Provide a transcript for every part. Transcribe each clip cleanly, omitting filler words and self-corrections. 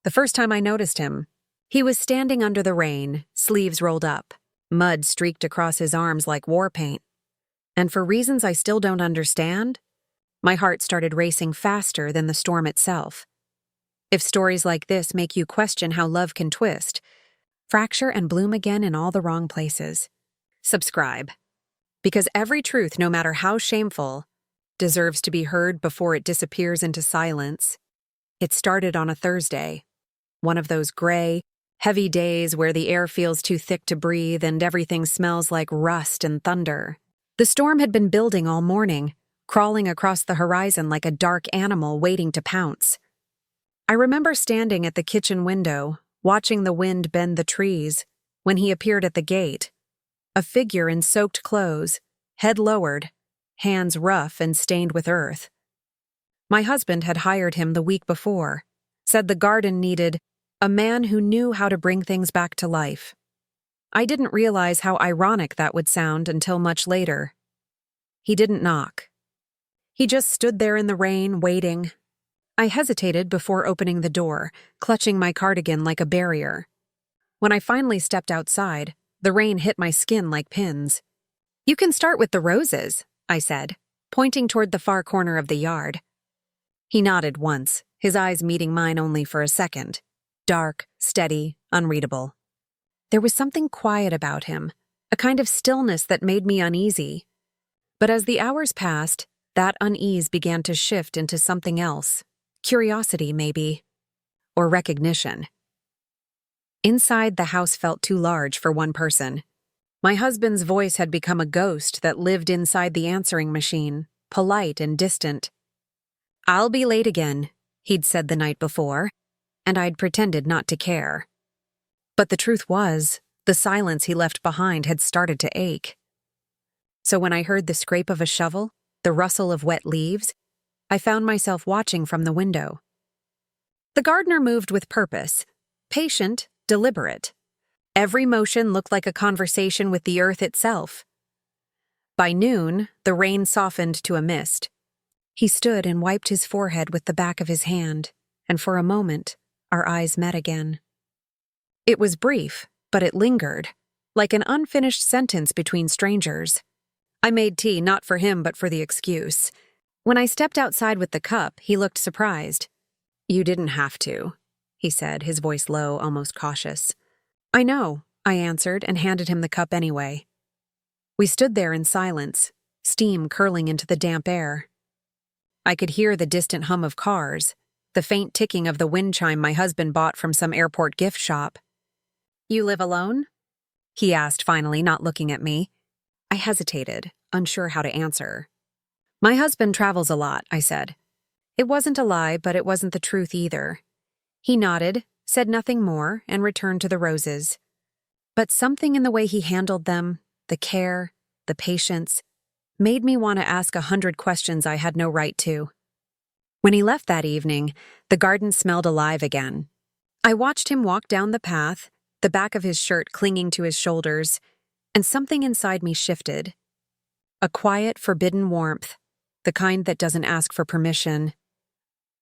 The first time I noticed him, he was standing under the rain, sleeves rolled up, mud streaked across his arms like war paint. And for reasons I still don't understand, my heart started racing faster than the storm itself. If stories like this make you question how love can twist, fracture and bloom again in all the wrong places, subscribe. Because every truth, no matter how shameful, deserves to be heard before it disappears into silence. It started on a Thursday, one of those gray, heavy days where the air feels too thick to breathe and everything smells like rust and thunder. The storm had been building all morning, crawling across the horizon like a dark animal waiting to pounce. I remember standing at the kitchen window, watching the wind bend the trees, when he appeared at the gate. A figure in soaked clothes, head lowered, hands rough and stained with earth. My husband had hired him the week before, said the garden needed a man who knew how to bring things back to life. I didn't realize how ironic that would sound until much later. He didn't knock. He just stood there in the rain, waiting. I hesitated before opening the door, clutching my cardigan like a barrier. When I finally stepped outside, the rain hit my skin like pins. "You can start with the roses," I said, pointing toward the far corner of the yard. He nodded once, his eyes meeting mine only for a second. Dark, steady, unreadable. There was something quiet about him, a kind of stillness that made me uneasy. But as the hours passed, that unease began to shift into something else. Curiosity, maybe. Or recognition. Inside, the house felt too large for one person. My husband's voice had become a ghost that lived inside the answering machine, polite and distant. "I'll be late again," he'd said the night before, and I'd pretended not to care. But the truth was, the silence he left behind had started to ache. So when I heard the scrape of a shovel, the rustle of wet leaves, I found myself watching from the window. The gardener moved with purpose, patient, deliberate. Every motion looked like a conversation with the earth itself. By noon, the rain softened to a mist. He stood and wiped his forehead with the back of his hand, and for a moment, our eyes met again. It was brief, but it lingered, like an unfinished sentence between strangers. I made tea not for him but for the excuse. When I stepped outside with the cup, he looked surprised. "You didn't have to," he said, his voice low, almost cautious. "I know," I answered and handed him the cup anyway. We stood there in silence, steam curling into the damp air. I could hear the distant hum of cars, the faint ticking of the wind chime my husband bought from some airport gift shop. "You live alone?" he asked finally, not looking at me. I hesitated, unsure how to answer. "My husband travels a lot," I said. It wasn't a lie, but it wasn't the truth either. He nodded, said nothing more, and returned to the roses. But something in the way he handled them, the care, the patience, made me want to ask 100 questions I had no right to. When he left that evening, the garden smelled alive again. I watched him walk down the path, the back of his shirt clinging to his shoulders, and something inside me shifted. A quiet, forbidden warmth, the kind that doesn't ask for permission.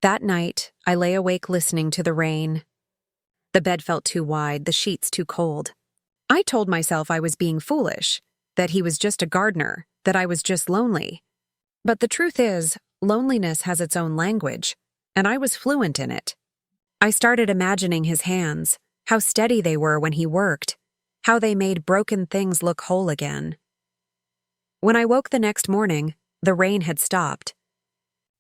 That night, I lay awake listening to the rain. The bed felt too wide, the sheets too cold. I told myself I was being foolish, that he was just a gardener, that I was just lonely. But the truth is, loneliness has its own language, and I was fluent in it. I started imagining his hands, how steady they were when he worked, how they made broken things look whole again. When I woke the next morning, the rain had stopped.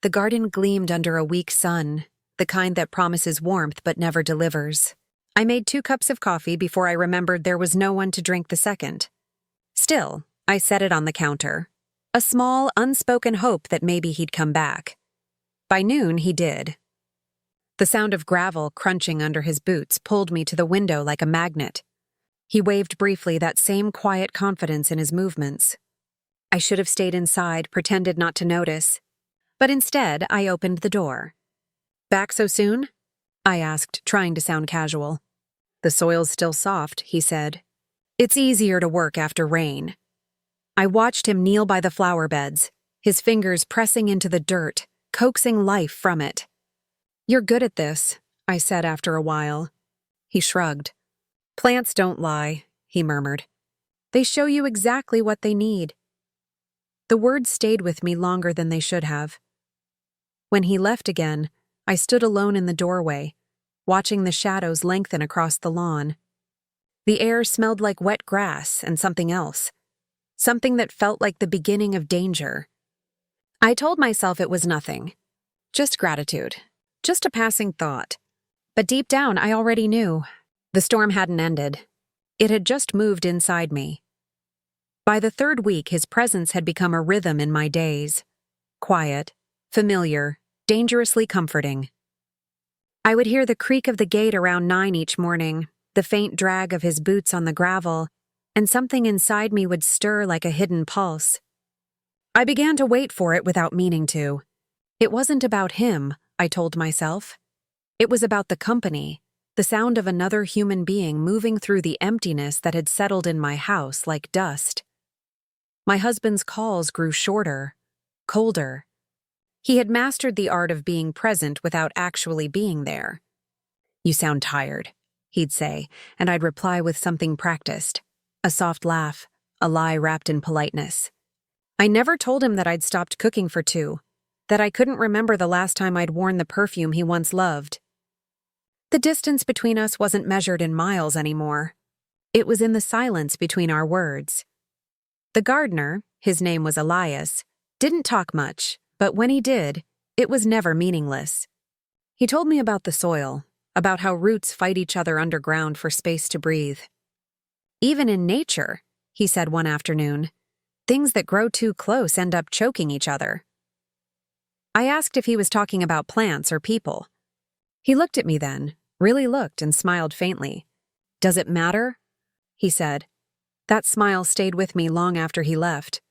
The garden gleamed under a weak sun, the kind that promises warmth but never delivers. I made 2 cups of coffee before I remembered there was no one to drink the second. Still, I set it on the counter, a small, unspoken hope that maybe he'd come back. By noon, he did. The sound of gravel crunching under his boots pulled me to the window like a magnet. He waved briefly, that same quiet confidence in his movements. I should have stayed inside, pretended not to notice. But instead, I opened the door. "Back so soon?" I asked, trying to sound casual. "The soil's still soft," he said. "It's easier to work after rain." I watched him kneel by the flower beds, his fingers pressing into the dirt, coaxing life from it. "You're good at this," I said after a while. He shrugged. Plants don't lie, he murmured. They show you exactly what they need. The words stayed with me longer than they should have. When he left again, I stood alone in the doorway, watching the shadows lengthen across the lawn. The air smelled like wet grass and something else, something that felt like the beginning of danger. I told myself it was nothing, just gratitude, just a passing thought. But deep down, I already knew. The storm hadn't ended. It had just moved inside me. By the third week, his presence had become a rhythm in my days. Quiet, familiar, dangerously comforting. I would hear the creak of the gate around 9 each morning, the faint drag of his boots on the gravel, and something inside me would stir like a hidden pulse. I began to wait for it without meaning to. It wasn't about him, I told myself. It was about the company, the sound of another human being moving through the emptiness that had settled in my house like dust. My husband's calls grew shorter, colder. He had mastered the art of being present without actually being there. "You sound tired," he'd say, and I'd reply with something practiced. A soft laugh, a lie wrapped in politeness. I never told him that I'd stopped cooking for 2, that I couldn't remember the last time I'd worn the perfume he once loved. The distance between us wasn't measured in miles anymore. It was in the silence between our words. The gardener, his name was Elias, didn't talk much, but when he did, it was never meaningless. He told me about the soil, about how roots fight each other underground for space to breathe. Even in nature, he said one afternoon, things that grow too close end up choking each other. I asked if he was talking about plants or people. He looked at me then, really looked, and smiled faintly. "Does it matter?" he said. That smile stayed with me long after he left.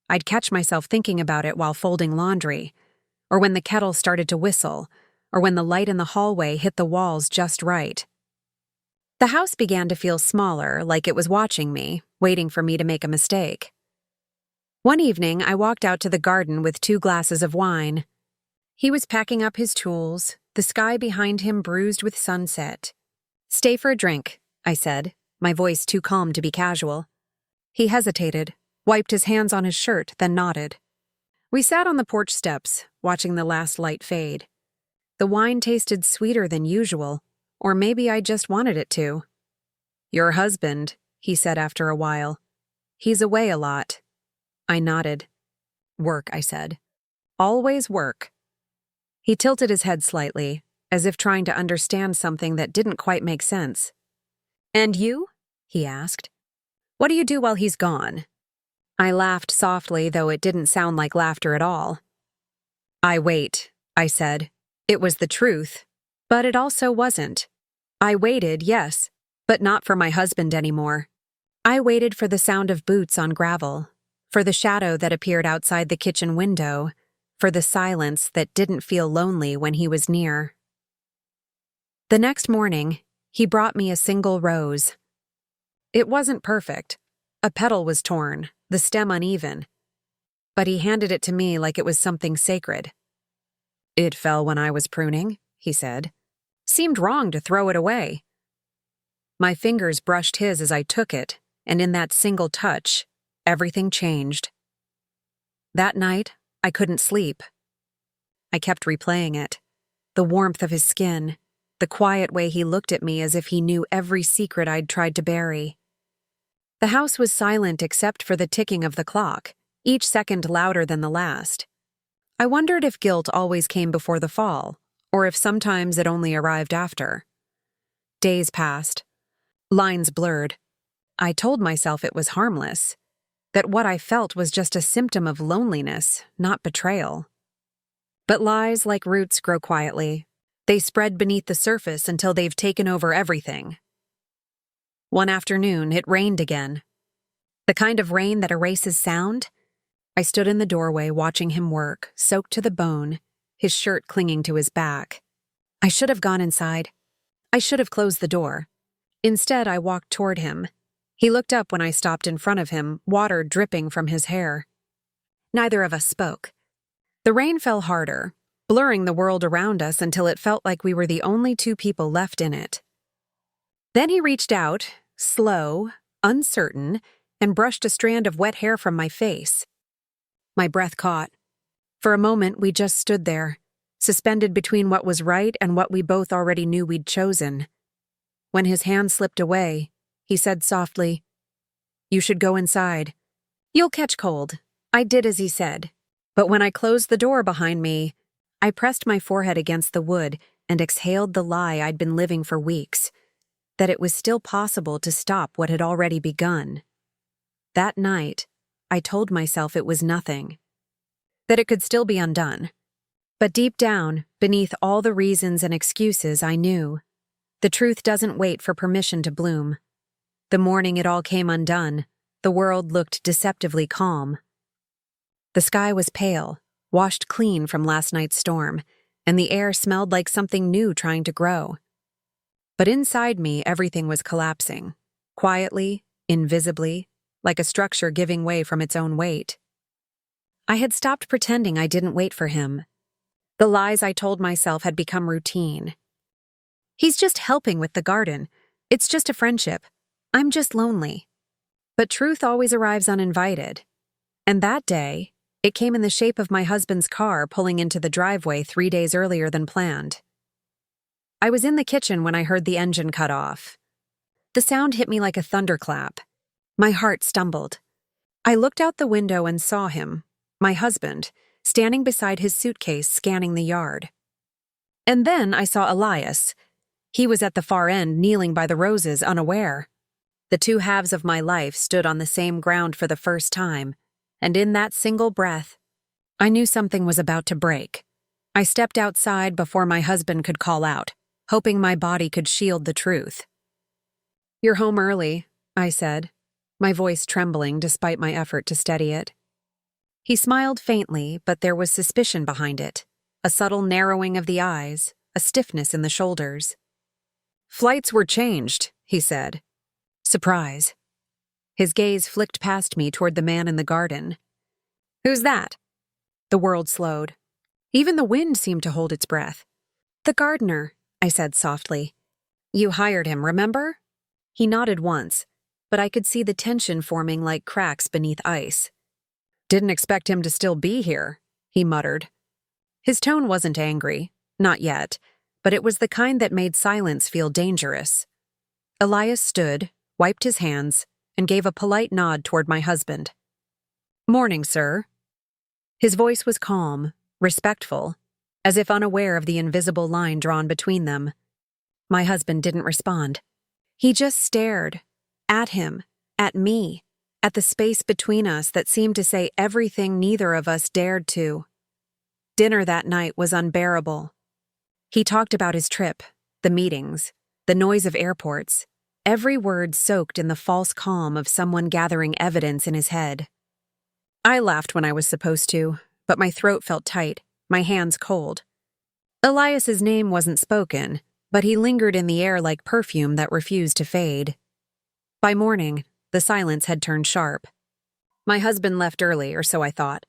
I'd catch myself thinking about it while folding laundry, or when the kettle started to whistle, or when the light in the hallway hit the walls just right. The house began to feel smaller, like it was watching me, waiting for me to make a mistake. One evening, I walked out to the garden with 2 glasses of wine. He was packing up his tools, the sky behind him bruised with sunset. "Stay for a drink," I said, my voice too calm to be casual. He hesitated, wiped his hands on his shirt, then nodded. We sat on the porch steps, watching the last light fade. The wine tasted sweeter than usual, or maybe I just wanted it to. "Your husband," he said after a while. "He's away a lot." I nodded. "Work," I said. "Always work." He tilted his head slightly, as if trying to understand something that didn't quite make sense. "And you?" he asked. "What do you do while he's gone?" I laughed softly, though it didn't sound like laughter at all. "I wait," I said. It was the truth, but it also wasn't. I waited, yes, but not for my husband anymore. I waited for the sound of boots on gravel, for the shadow that appeared outside the kitchen window, for the silence that didn't feel lonely when he was near. The next morning, he brought me a single rose. It wasn't perfect. A petal was torn, the stem uneven. But he handed it to me like it was something sacred. "It fell when I was pruning," he said. "Seemed wrong to throw it away." My fingers brushed his as I took it, and in that single touch, everything changed. That night, I couldn't sleep. I kept replaying it. The warmth of his skin, the quiet way he looked at me as if he knew every secret I'd tried to bury. The house was silent except for the ticking of the clock, each second louder than the last. I wondered if guilt always came before the fall, or if sometimes it only arrived after. Days passed. Lines blurred. I told myself it was harmless, that what I felt was just a symptom of loneliness, not betrayal. But lies, like roots, grow quietly. They spread beneath the surface until they've taken over everything. One afternoon, it rained again. The kind of rain that erases sound. I stood in the doorway watching him work, soaked to the bone, his shirt clinging to his back. I should have gone inside. I should have closed the door. Instead, I walked toward him. He looked up when I stopped in front of him, water dripping from his hair. Neither of us spoke. The rain fell harder, blurring the world around us until it felt like we were the only two people left in it. Then he reached out, slow, uncertain, and brushed a strand of wet hair from my face. My breath caught. For a moment, we just stood there, suspended between what was right and what we both already knew we'd chosen. When his hand slipped away, he said softly, "You should go inside. You'll catch cold." I did as he said. But when I closed the door behind me, I pressed my forehead against the wood and exhaled the lie I'd been living for weeks, that it was still possible to stop what had already begun. That night, I told myself it was nothing, that it could still be undone. But deep down, beneath all the reasons and excuses, I knew the truth doesn't wait for permission to bloom. The morning it all came undone, the world looked deceptively calm. The sky was pale, washed clean from last night's storm, and the air smelled like something new trying to grow. But inside me, everything was collapsing, quietly, invisibly, like a structure giving way from its own weight. I had stopped pretending I didn't wait for him. The lies I told myself had become routine. He's just helping with the garden. It's just a friendship. I'm just lonely. But truth always arrives uninvited. And that day, it came in the shape of my husband's car pulling into the driveway 3 days earlier than planned. I was in the kitchen when I heard the engine cut off. The sound hit me like a thunderclap. My heart stumbled. I looked out the window and saw him, my husband, standing beside his suitcase scanning the yard. And then I saw Elias. He was at the far end, kneeling by the roses, unaware. The two halves of my life stood on the same ground for the first time, and in that single breath, I knew something was about to break. I stepped outside before my husband could call out, hoping my body could shield the truth. "You're home early," I said, my voice trembling despite my effort to steady it. He smiled faintly, but there was suspicion behind it, a subtle narrowing of the eyes, a stiffness in the shoulders. "Flights were changed," he said. Surprise. His gaze flicked past me toward the man in the garden. "Who's that?" The world slowed. Even the wind seemed to hold its breath. "The gardener," I said softly. "You hired him, remember?" He nodded once, but I could see the tension forming like cracks beneath ice. "Didn't expect him to still be here," he muttered. His tone wasn't angry, not yet, but it was the kind that made silence feel dangerous. Elias stood, wiped his hands, and gave a polite nod toward my husband. "Morning, sir." His voice was calm, respectful, as if unaware of the invisible line drawn between them. My husband didn't respond. He just stared, at him, at me, at the space between us that seemed to say everything neither of us dared to. Dinner that night was unbearable. He talked about his trip, the meetings, the noise of airports, every word soaked in the false calm of someone gathering evidence in his head. I laughed when I was supposed to, but my throat felt tight, my hands cold. Elias's name wasn't spoken, but he lingered in the air like perfume that refused to fade. By morning, the silence had turned sharp. My husband left early, or so I thought.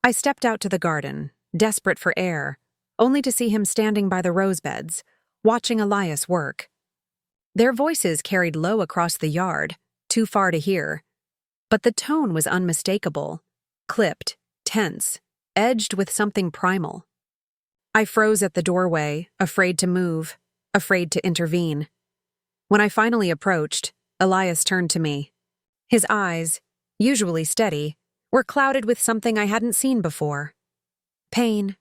I stepped out to the garden, desperate for air, only to see him standing by the rose beds, watching Elias work. Their voices carried low across the yard, too far to hear. But the tone was unmistakable, clipped, tense, edged with something primal. I froze at the doorway, afraid to move, afraid to intervene. When I finally approached, Elias turned to me. His eyes, usually steady, were clouded with something I hadn't seen before. Pain,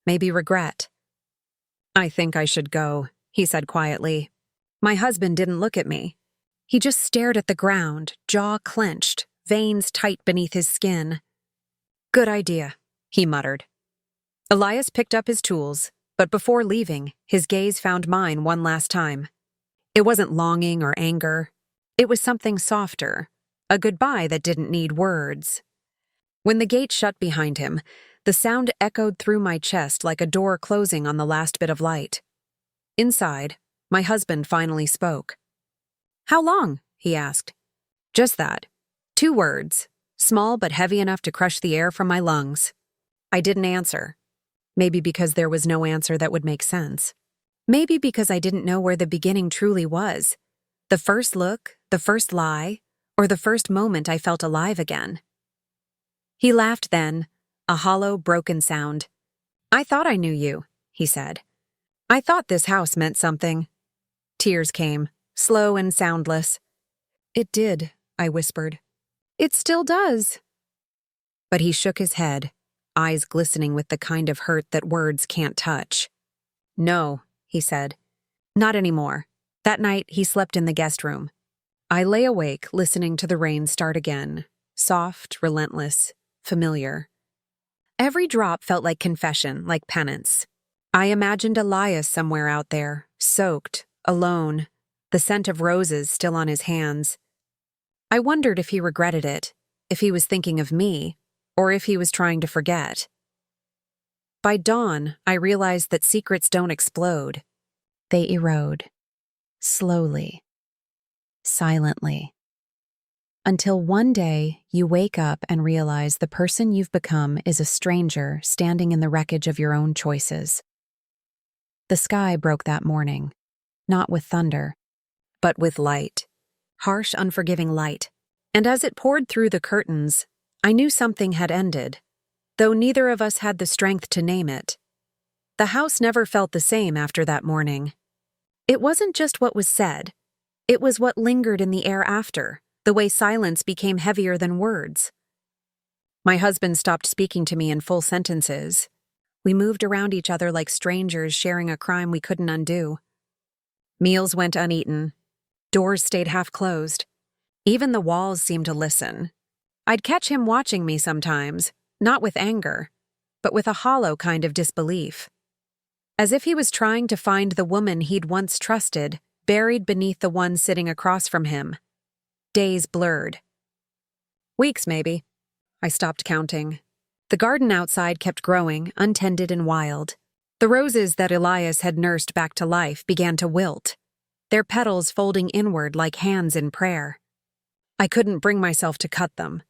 maybe regret. "I think I should go," he said quietly. My husband didn't look at me. He just stared at the ground, jaw clenched, veins tight beneath his skin. "Good idea," he muttered. Elias picked up his tools, but before leaving, his gaze found mine one last time. It wasn't longing or anger. It was something softer, a goodbye that didn't need words. When the gate shut behind him, the sound echoed through my chest like a door closing on the last bit of light. Inside, my husband finally spoke. "How long?" he asked. Just that. 2 words, small but heavy enough to crush the air from my lungs. I didn't answer. Maybe because there was no answer that would make sense. Maybe because I didn't know where the beginning truly was. The first look, the first lie, or the first moment I felt alive again. He laughed then, a hollow, broken sound. "I thought I knew you," he said. "I thought this house meant something." Tears came, slow and soundless. "It did," I whispered. "It still does." But he shook his head, eyes glistening with the kind of hurt that words can't touch. "No," he said. "Not anymore." That night, he slept in the guest room. I lay awake, listening to the rain start again, soft, relentless, familiar. Every drop felt like confession, like penance. I imagined Elias somewhere out there, soaked, alone, the scent of roses still on his hands. I wondered if he regretted it, if he was thinking of me, or if he was trying to forget. By dawn, I realized that secrets don't explode. They erode. Slowly. Silently. Until one day, you wake up and realize the person you've become is a stranger standing in the wreckage of your own choices. The sky broke that morning, not with thunder, but with light. Harsh, unforgiving light. And as it poured through the curtains, I knew something had ended, though neither of us had the strength to name it. The house never felt the same after that morning. It wasn't just what was said. It was what lingered in the air after, the way silence became heavier than words. My husband stopped speaking to me in full sentences. We moved around each other like strangers sharing a crime we couldn't undo. Meals went uneaten. Doors stayed half closed. Even the walls seemed to listen. I'd catch him watching me sometimes, not with anger, but with a hollow kind of disbelief. As if he was trying to find the woman he'd once trusted, buried beneath the one sitting across from him. Days blurred. Weeks, maybe. I stopped counting. The garden outside kept growing, untended and wild. The roses that Elias had nursed back to life began to wilt, their petals folding inward like hands in prayer. I couldn't bring myself to cut them.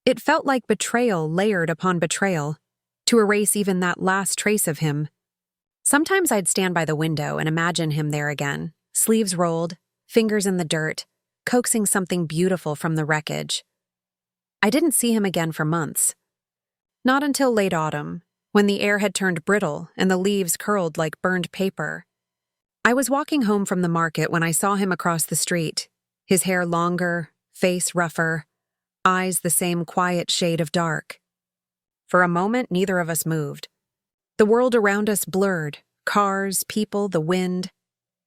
It felt like betrayal layered upon betrayal, to erase even that last trace of him. Sometimes I'd stand by the window and imagine him there again, sleeves rolled, fingers in the dirt, coaxing something beautiful from the wreckage. I didn't see him again for months. Not until late autumn, when the air had turned brittle and the leaves curled like burned paper. I was walking home from the market when I saw him across the street, his hair longer, face rougher, eyes the same quiet shade of dark. For a moment, neither of us moved. The world around us blurred, cars, people, the wind,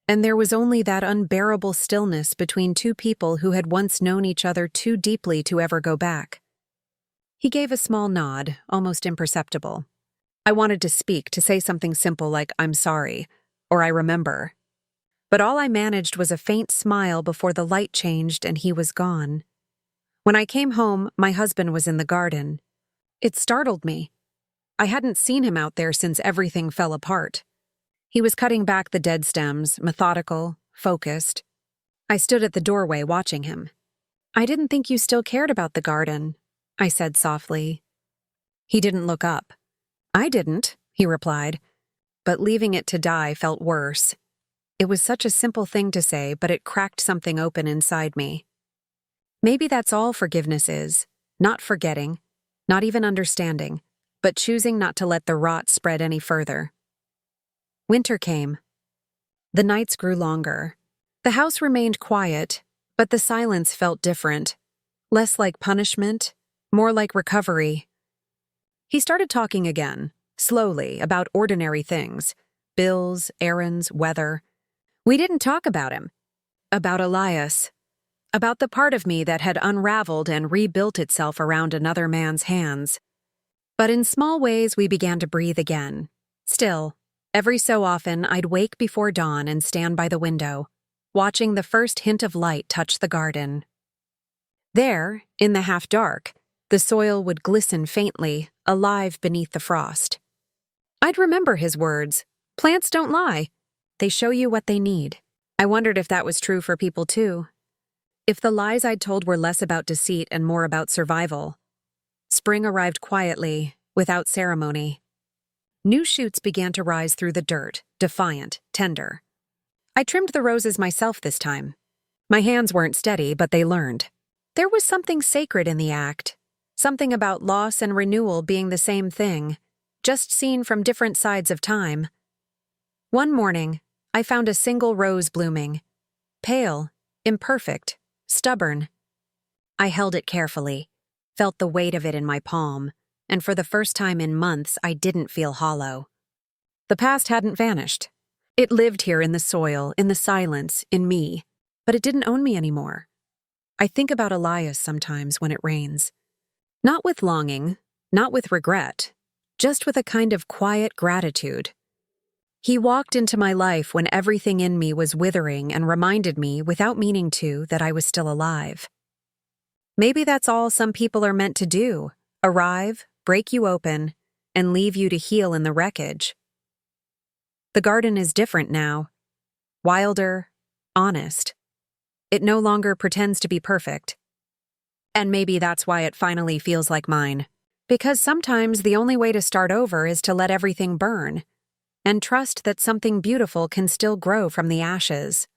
and there was only that unbearable stillness between two people who had once known each other too deeply to ever go back. He gave a small nod, almost imperceptible. I wanted to speak, to say something simple like, "I'm sorry," or "I remember." But all I managed was a faint smile before the light changed and he was gone. When I came home, my husband was in the garden. It startled me. I hadn't seen him out there since everything fell apart. He was cutting back the dead stems, methodical, focused. I stood at the doorway watching him. "I didn't think you still cared about the garden," I said softly. He didn't look up. "I didn't," he replied, but leaving it to die felt worse. It was such a simple thing to say, but it cracked something open inside me. Maybe that's all forgiveness is, not forgetting, not even understanding, but choosing not to let the rot spread any further. Winter came. The nights grew longer. The house remained quiet, but the silence felt different, less like punishment, more like recovery. He started talking again, slowly, about ordinary things, bills, errands, weather. We didn't talk about him, about Elias, about the part of me that had unraveled and rebuilt itself around another man's hands. But in small ways, we began to breathe again. Still, every so often, I'd wake before dawn and stand by the window, watching the first hint of light touch the garden. There, in the half-dark, the soil would glisten faintly, alive beneath the frost. I'd remember his words, "Plants don't lie. They show you what they need." I wondered if that was true for people too. If the lies I'd told were less about deceit and more about survival. Spring arrived quietly, without ceremony. New shoots began to rise through the dirt, defiant, tender. I trimmed the roses myself this time. My hands weren't steady, but they learned. There was something sacred in the act, something about loss and renewal being the same thing, just seen from different sides of time. One morning, I found a single rose blooming. Pale, imperfect, stubborn. I held it carefully, felt the weight of it in my palm, and for the first time in months, I didn't feel hollow. The past hadn't vanished. It lived here in the soil, in the silence, in me, but it didn't own me anymore. I think about Elias sometimes when it rains. Not with longing, not with regret, just with a kind of quiet gratitude. He walked into my life when everything in me was withering and reminded me, without meaning to, that I was still alive. Maybe that's all some people are meant to do: arrive, break you open, and leave you to heal in the wreckage. The garden is different now. Wilder, honest. It no longer pretends to be perfect. And maybe that's why it finally feels like mine. Because sometimes the only way to start over is to let everything burn, and trust that something beautiful can still grow from the ashes.